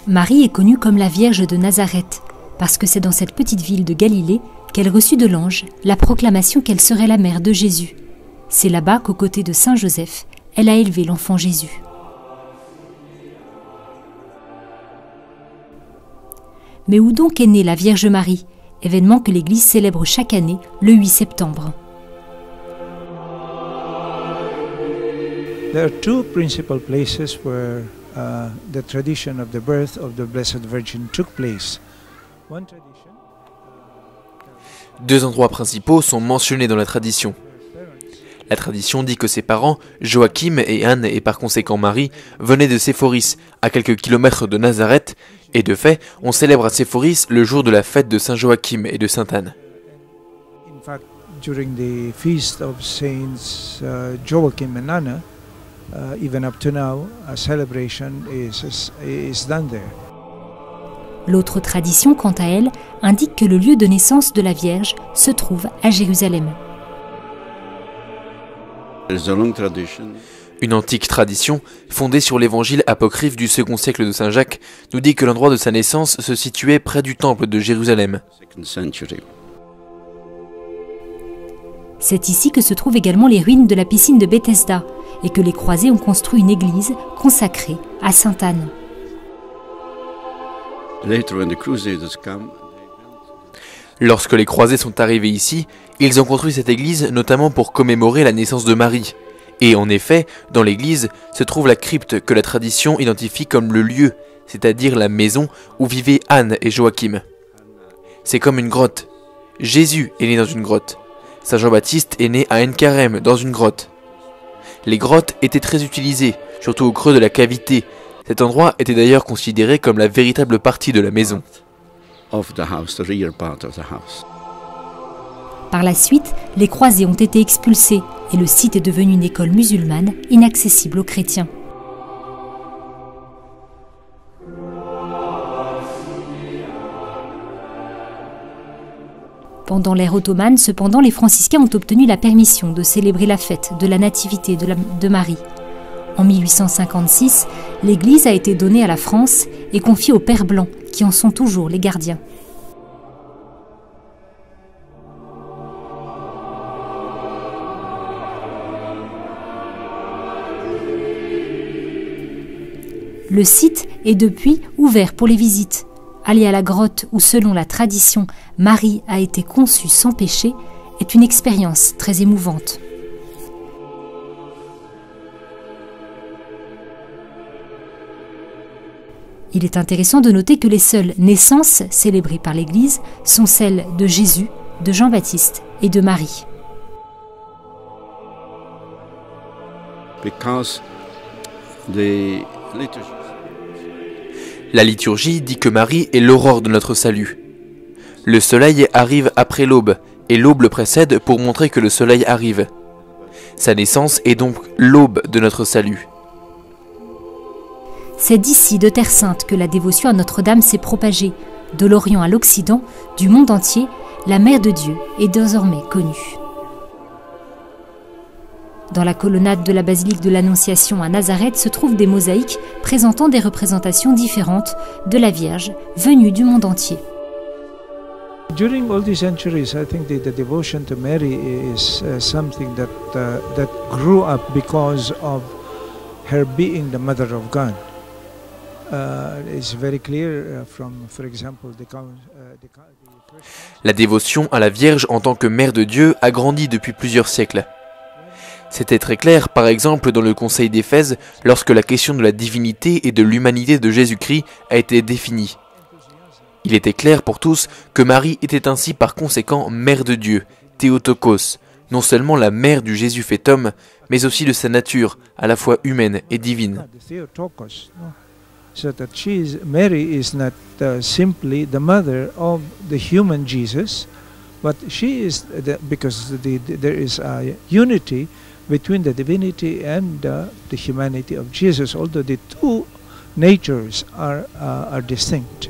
Marie est connue comme la Vierge de Nazareth, parce que c'est dans cette petite ville de Galilée qu'elle reçut de l'ange la proclamation qu'elle serait la mère de Jésus. C'est là-bas qu'aux côtés de Saint Joseph, elle a élevé l'enfant Jésus. Mais où donc est née la Vierge Marie, événement que l'Église célèbre chaque année le 8 septembre? There are two principal places where the tradition of the birth of the Blessed Virgin took place. One tradition. Deux endroits principaux sont mentionnés dans la tradition. La tradition dit que ses parents, Joachim et Anne et par conséquent Marie, venaient de Séphoris, à quelques kilomètres de Nazareth, et de fait, on célèbre à Séphoris le jour de la fête de Saint Joachim et de Sainte Anne. In fact, during the feast of Saints Joachim and Anna, even up to now, a celebration is done there. L'autre tradition, quant à elle, indique que le lieu de naissance de la Vierge se trouve à Jérusalem. Une antique tradition, fondée sur l'évangile apocryphe du second siècle de Saint Jacques, nous dit que l'endroit de sa naissance se situait près du temple de Jérusalem. C'est ici que se trouvent également les ruines de la piscine de Bethesda, et que les croisés ont construit une église consacrée à Sainte Anne. Lorsque les croisés sont arrivés ici, ils ont construit cette église notamment pour commémorer la naissance de Marie. Et en effet, dans l'église se trouve la crypte que la tradition identifie comme le lieu, c'est-à-dire la maison où vivaient Anne et Joachim. C'est comme une grotte. Jésus est né dans une grotte. Saint Jean-Baptiste est né à En-Carême, dans une grotte. Les grottes étaient très utilisées, surtout au creux de la cavité. Cet endroit était d'ailleurs considéré comme la véritable partie de la maison. Par la suite, les croisés ont été expulsés et le site est devenu une école musulmane inaccessible aux chrétiens. Pendant l'ère ottomane, cependant, les franciscains ont obtenu la permission de célébrer la fête de la Nativité de Marie. En 1856, l'église a été donnée à la France et confiée aux Pères Blancs, qui en sont toujours les gardiens. Le site est depuis ouvert pour les visites. Aller à la grotte où, selon la tradition, Marie a été conçue sans péché est une expérience très émouvante. Il est intéressant de noter que les seules naissances célébrées par l'Église sont celles de Jésus, de Jean-Baptiste et de Marie. La liturgie dit que Marie est l'aurore de notre salut. Le soleil arrive après l'aube, et l'aube le précède pour montrer que le soleil arrive. Sa naissance est donc l'aube de notre salut. C'est d'ici, de Terre Sainte, que la dévotion à Notre-Dame s'est propagée. De l'Orient à l'Occident, du monde entier, la Mère de Dieu est désormais connue. Dans la colonnade de la basilique de l'Annonciation à Nazareth se trouvent des mosaïques présentant des représentations différentes de la Vierge venue du monde entier. During all these centuries, I think the devotion to Mary is something that grew up because of her being the mother of God. It's very clear from, for example, La dévotion à la Vierge en tant que mère de Dieu a grandi depuis plusieurs siècles. C'était très clair, par exemple, dans le Conseil d'Éphèse, lorsque la question de la divinité et de l'humanité de Jésus-Christ a été définie. Il était clair pour tous que Marie était ainsi par conséquent mère de Dieu, Théotokos, non seulement la mère du Jésus fait homme, mais aussi de sa nature, à la fois humaine et divine. So that Mary is not simply the mother of the human Jesus, but she is because there is a unity between the divinity and the humanity of Jesus, although the two natures are distinct.